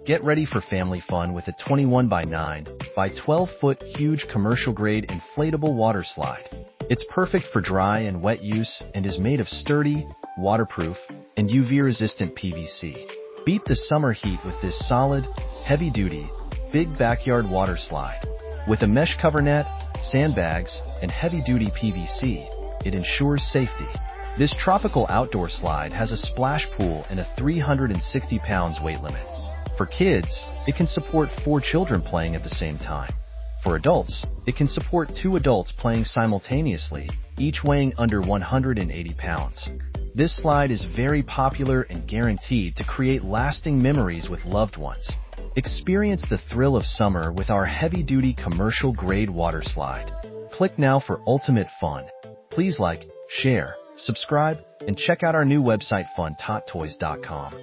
Get ready for family fun with a 21 by 9 by 12-foot huge commercial-grade inflatable water slide. It's perfect for dry and wet use and is made of sturdy, waterproof, and UV-resistant PVC. Beat the summer heat with this solid, heavy-duty, big backyard water slide. With a mesh cover net, sandbags, and heavy-duty PVC, it ensures safety. This tropical outdoor slide has a splash pool and a 360 pounds weight limit. For kids, it can support 4 children playing at the same time. For adults, it can support 2 adults playing simultaneously, each weighing under 180 pounds. This slide is very popular and guaranteed to create lasting memories with loved ones. Experience the thrill of summer with our heavy-duty commercial-grade water slide. Click now for ultimate fun. Please like, share, subscribe, and check out our new website funTotToys.com.